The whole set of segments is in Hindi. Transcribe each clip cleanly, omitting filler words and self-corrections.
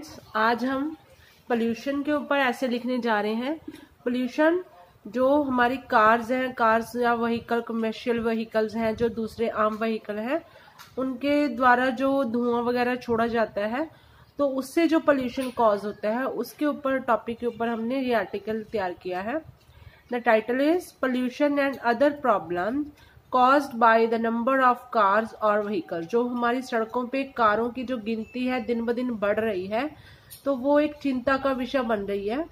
स्टूडेंट्स, आज हम पोल्यूशन के ऊपर ऐसे लिखने जा रहे हैं। पोल्यूशन जो हमारी कार्स हैं, कार्स या व्हीकल, कमर्शियल व्हीकल्स हैं, जो दूसरे आम व्हीकल हैं, उनके द्वारा जो धुआं वगैरह छोड़ा जाता है, तो उससे जो पोल्यूशन कॉज होता है, उसके ऊपर टॉपिक के ऊपर हमने ये आर्टिकल तैयार किया है। The title is pollution and other problem caused by the number of cars और व्हीकल। जो हमारी सड़कों पे कारों की जो गिनती है दिन ब दिन बढ़ रही है, तो वो एक चिंता का विषय बन रही है,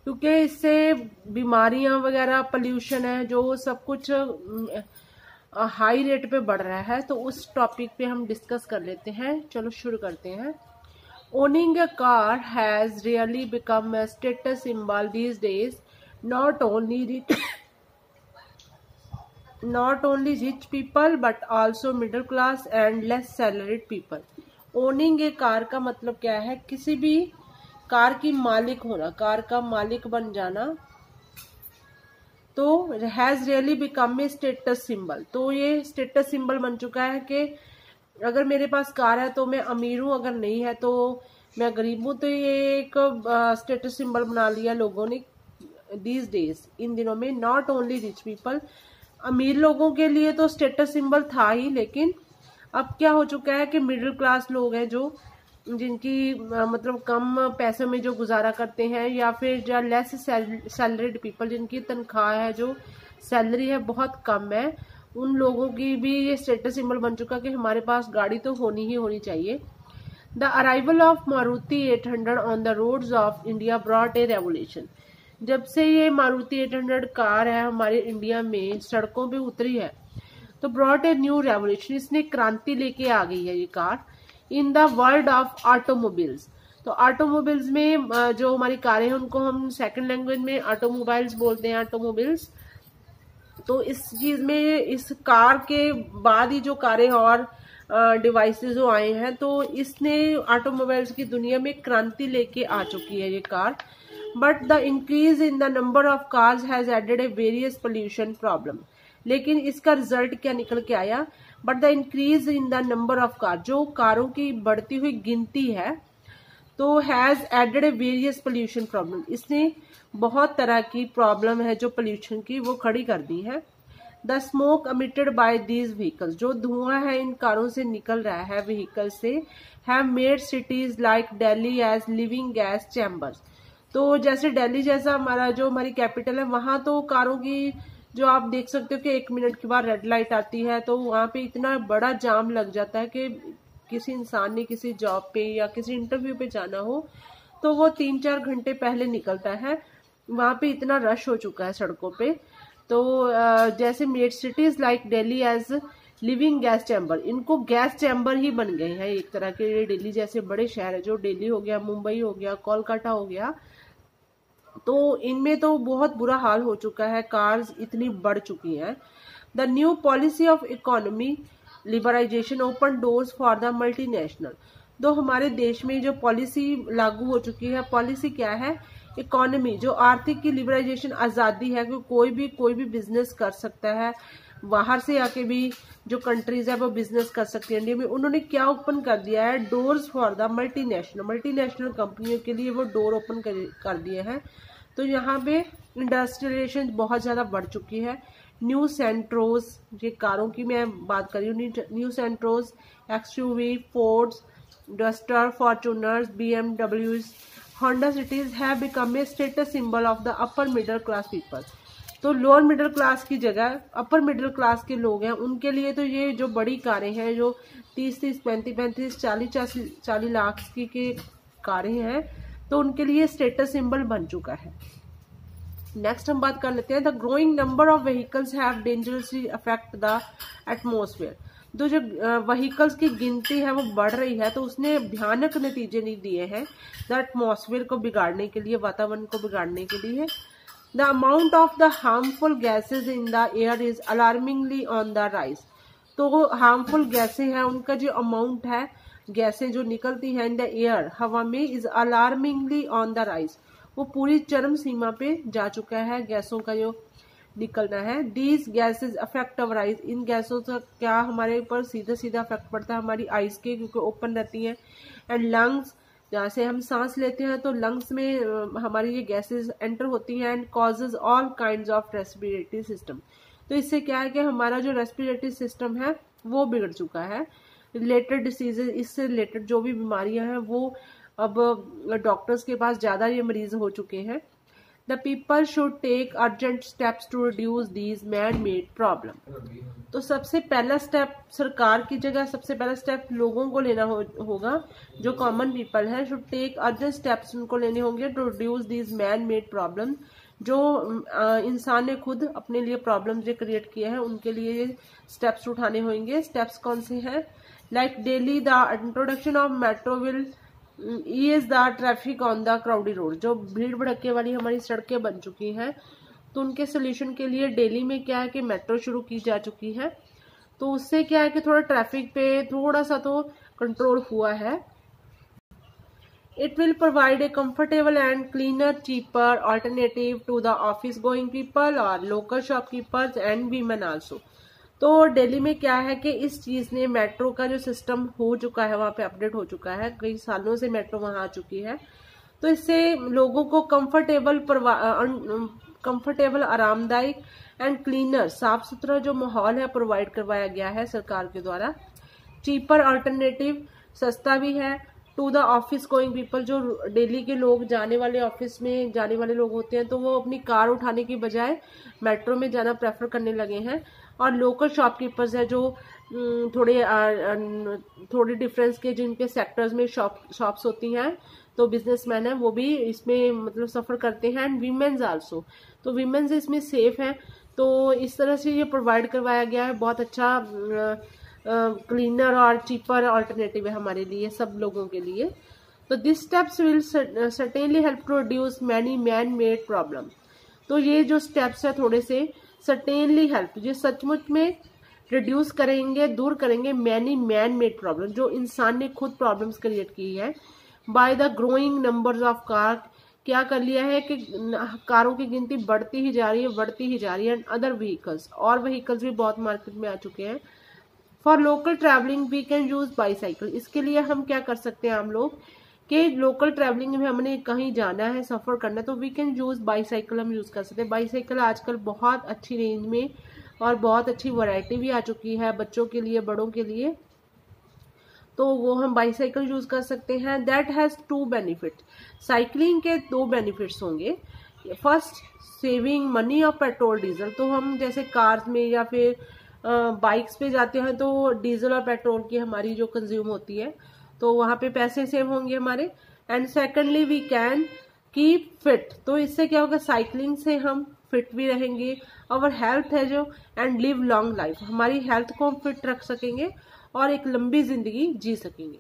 क्योंकि इससे बीमारियां वगैरह, पोल्यूशन है जो सब कुछ हाई रेट पे बढ़ रहा है। तो उस टॉपिक पे हम डिस्कस कर लेते हैं। चलो शुरू करते हैं। Owning a car has really become a status symbol these days. Not only rich people but also middle class and less salaried people. Owning a car का मतलब क्या है? किसी भी कार की मालिक होना, कार का मालिक बन जाना, तो has really become a status symbol. तो ये स्टेटस सिंबल बन चुका है कि अगर मेरे पास कार है तो मैं अमीर हूं, अगर नहीं है तो मैं गरीब हूं। तो ये एक स्टेटस सिंबल बना लिया लोगों ने दीज डेज, इन दिनों में। नॉट ओनली रिच पीपल, अमीर लोगों के लिए तो स्टेटस सिंबल था ही, लेकिन अब क्या हो चुका है कि मिडिल क्लास लोग हैं, जो जिनकी मतलब कम पैसों में जो गुजारा करते हैं, या फिर जो लेस सैलरीड पीपल, जिनकी तनख्वाह है, जो सैलरी है बहुत कम है, उन लोगों की भी ये स्टेटस सिंबल बन चुका कि हमारे पास गाड़ी तो होनी ही होनी चाहिए। The arrival of Maruti 800 on the roads of India brought a revolution. जब से ये मारुति 800 कार है हमारे इंडिया में सड़कों पे उतरी है, तो ब्रॉट ए न्यू रेवोल्यूशन, इसने क्रांति लेके आ गई है ये car in the world of automobiles. तो ऑटोमोबाइल्स में जो हमारी कारें हैं उनको हम सेकंड लैंग्वेज में ऑटोमोबाइल्स बोलते हैं, ऑटोमोबाइल्स। तो इस चीज में, इस कार के बाद ही जो कारें और डिवाइसेस जो आए हैं, तो इसने ऑटोमोबाइल्स की दुनिया में क्रांति लेके आ चुकी है ये car. But the increase in the number of cars has added a various pollution problem. लेकिन इसका रिजल्ट क्या निकल के आया? But the increase in the number of car, जो कारों की बढ़ती हुई गिनती है, तो has added a various pollution problem, इसने बहुत तरह की प्रॉब्लम है जो पोल्यूशन की, वो खड़ी कर दी है। The smoke emitted by these vehicles, जो धुआं है इन कारों से निकल रहा है, व्हीकल से, have made cities like Delhi as living gas chambers. तो जैसे दिल्ली जैसा हमारा जो हमारी कैपिटल है, वहां तो कारों की जो आप देख सकते हो कि 1 मिनट के बाद रेड लाइट आती है, तो वहां पे इतना बड़ा जाम लग जाता है कि किसी इंसान ने किसी जॉब पे या किसी इंटरव्यू पे जाना हो, तो वो 3-4 घंटे पहले निकलता है। वहां पे इतना रश हो चुका है सड़कों पे। तो जैसे made cities like Delhi as living gas chamber, इनको गैस चैम्बर ही बन गए हैं एक तरह के। दिल्ली जैसे बड़े शहर है, जो दिल्ली हो गया, मुंबई हो गया, कोलकाता हो गया, तो इनमें तो बहुत बुरा हाल हो चुका है, कार्स इतनी बढ़ चुकी हैं। The new policy of economy liberalisation open doors for the multinational. तो हमारे देश में जो पॉलिसी लागू हो चुकी है, पॉलिसी क्या है? इकोनॉमी, जो आर्थिक की लिबराइजेशन, आजादी है कि कोई भी बिजनेस कर सकता है, बाहर से आके भी जो कंट्रीज है वो बिजनेस कर सकती है। इंडिया में उन्होंने क्या ओपन कर दिया है? डोर्स फॉर द मल्टीनेशनल कंपनियों के लिए वो डोर ओपन कर दिए हैं। तो यहाँ पे इंडस्ट्रियलाइजेशन बहुत ज्यादा बढ़ चुकी है। न्यू सेंट्रोज, ये कारों की मैं बात कर रही हूँ, new Santros, XUV, Fords, Duster, Fortuners, BMWs, Honda Cities have become a status symbol of the upper middle class people. तो लोअर मिडिल क्लास की जगह अपर मिडिल क्लास के लोग हैं, उनके लिए तो ये जो बड़ी कारें हैं, जो 30-30, 35-35, 40 लाख की के कारें हैं, तो उनके लिए स्टेटस सिंबल बन चुका है। नेक्स्ट हम बात कर लेते हैं। The growing number of vehicles have dangerously affect the atmosphere. तो जो व्हीकल्स की गिनती है वो बढ़ रही है, तो उसने भयानक नतीजे नहीं दिए हैं द एटमोसफेयर को बिगाड़ने के लिए, वातावरण को बिगाड़ने के लिए। The amount of the harmful gases in the air is alarmingly on the rise. तो हार्मफुल गैसें हैं, उनका जो अमाउंट है, गैसें जो निकलती हैं इन द एयर, हवा में, is alarmingly on the rise, वो पूरी चरम सीमा पे जा चुका है गैसों का जो निकलना है। These gases affect our eyes, इन गैसों का क्या हमारे ऊपर सीधा सीधा अफेक्ट पड़ता है हमारी आइज के, क्योंकि ओपन रहती हैं। एंड लंग्स जहाँ से हम सांस लेते हैं तो लंग्स में हमारी ये गैसेस एंटर होती हैं and causes all kinds of respiratory system. तो इससे क्या है कि हमारा जो रेस्पिरेटरी सिस्टम है वो बिगड़ चुका है। रिलेटेड डिसीजेज, इससे रिलेटेड जो भी बीमारियां हैं वो अब डॉक्टर्स के पास ज़्यादा ये मरीज हो चुके हैं। The people should take urgent steps to reduce these man made problem. तो सबसे पहला स्टेप सरकार की जगह सबसे पहला स्टेप लोगों को लेना होगा, जो कॉमन पीपल है शुड टेक अर्जेंट स्टेप्स उनको लेने होंगे to reduce these man made problem. जो इंसान ने खुद अपने लिए प्रॉब्लम जो क्रिएट किए हैं उनके लिए स्टेप्स उठाने होंगे। स्टेप्स कौन से हैं? Like daily the introduction of metro will ease the traffic on the crowdy road. जो भीड़ भड़के वाली हमारी सड़कें बन चुकी हैं तो उनके सोल्यूशन के लिए दिल्ली में क्या है कि मेट्रो शुरू की जा चुकी है, तो उससे क्या है कि थोड़ा ट्रैफिक पे थोड़ा सा तो कंट्रोल हुआ है। It will provide a comfortable and cleaner, cheaper alternative to the office-going people or local shopkeepers and women also. तो दिल्ली में क्या है कि इस चीज ने मेट्रो का जो सिस्टम हो चुका है वहाँ पे अपडेट हो चुका है, कई सालों से मेट्रो वहाँ आ चुकी है, तो इससे लोगों को कंफर्टेबल आरामदायक एंड क्लीनर साफ सुथरा जो माहौल है प्रोवाइड करवाया गया है सरकार के द्वारा। चीपर अल्टरनेटिव, सस्ता भी है। To the office going people, जो डेली के लोग जाने वाले ऑफिस में जाने वाले लोग होते हैं तो वो अपनी कार उठाने की बजाय मेट्रो में जाना प्रेफर करने लगे हैं। और लोकल शॉपकीपर्स है जो थोड़े डिफरेंस के जिनके सेक्टर्स में शॉप्स होती हैं, तो बिजनेसमैन है वो भी इसमें मतलब सफर करते हैं। एंड वीमेन्स आल्सो, तो वीमेन्स इसमें सेफ हैं। तो इस तरह से ये प्रोवाइड करवाया गया है, बहुत अच्छा क्लीनर और चीपर अल्टरनेटिव है हमारे लिए, सब लोगों के लिए। तो this steps will certainly help to reduce many man made problem. तो ये जो स्टेप्स है थोड़े से सर्टेनली हेल्प, ये सचमुच में रिड्यूस करेंगे, दूर करेंगे मैनी मैन मेड प्रॉब्लम, जो इंसान ने खुद प्रॉब्लम्स क्रिएट की है। By the growing numbers of car, क्या कर लिया है कि कारों की गिनती बढ़ती ही जा रही है। एंड अदर व्हीकल्स, और व्हीकल्स भी बहुत मार्केट में आ चुके हैं। For local travelling we can use bicycle. इसके लिए हम क्या कर सकते हैं हम लोग कि लोकल ट्रैवलिंग में हमने कहीं जाना है, सफर करना है, तो वी कैन यूज बाईसाइकिल, हम यूज कर सकते हैं। बाईसाइकिल आजकल बहुत अच्छी रेंज में और बहुत अच्छी वैरायटी भी आ चुकी है बच्चों के लिए, बड़ों के लिए, तो वो हम बाईसाइकिल यूज कर सकते हैं। That has two benefit, cycling के दो बेनिफिट्स होंगे। First, saving money of petrol diesel. तो हम जैसे कार्स में या फिर बाइक्स पे जाते हैं तो डीजल और पेट्रोल की हमारी जो कंज्यूम होती है तो वहां पे पैसे सेव होंगे हमारे। And secondly we can keep fit. तो इससे क्या होगा, साइकिलिंग से हम फिट भी रहेंगे। और हेल्थ है जो, एंड लिव लॉन्ग लाइफ, हमारी हेल्थ को हम फिट रख सकेंगे और एक लंबी जिंदगी जी सकेंगे।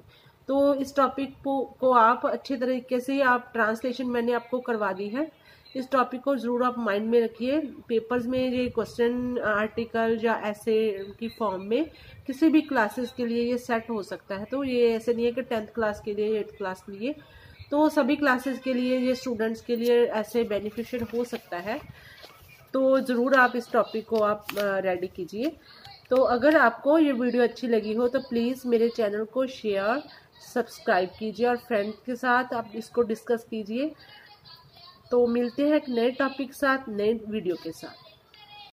तो इस टॉपिक को आप अच्छे तरीके से आप ट्रांसलेशन मैंने आपको करवा दी है, इस टॉपिक को जरूर आप माइंड में रखिए। पेपर्स में ये क्वेश्चन आर्टिकल या ऐसे की फॉर्म में किसी भी क्लासेस के लिए ये सेट हो सकता है। तो ये ऐसे नहीं है कि 10th क्लास के लिए, 8th क्लास के लिए, तो सभी क्लासेस के लिए, ये स्टूडेंट्स के लिए ऐसे बेनिफिशियल हो सकता है। तो ज़रूर आप इस टॉपिक को आप रेडी कीजिए। तो अगर आपको ये वीडियो अच्छी लगी हो तो प्लीज़ मेरे चैनल को शेयर, सब्सक्राइब कीजिए और फ्रेंड्स के साथ आप इसको डिस्कस कीजिए। तो मिलते हैं एक नए टॉपिक के साथ, नए वीडियो के साथ।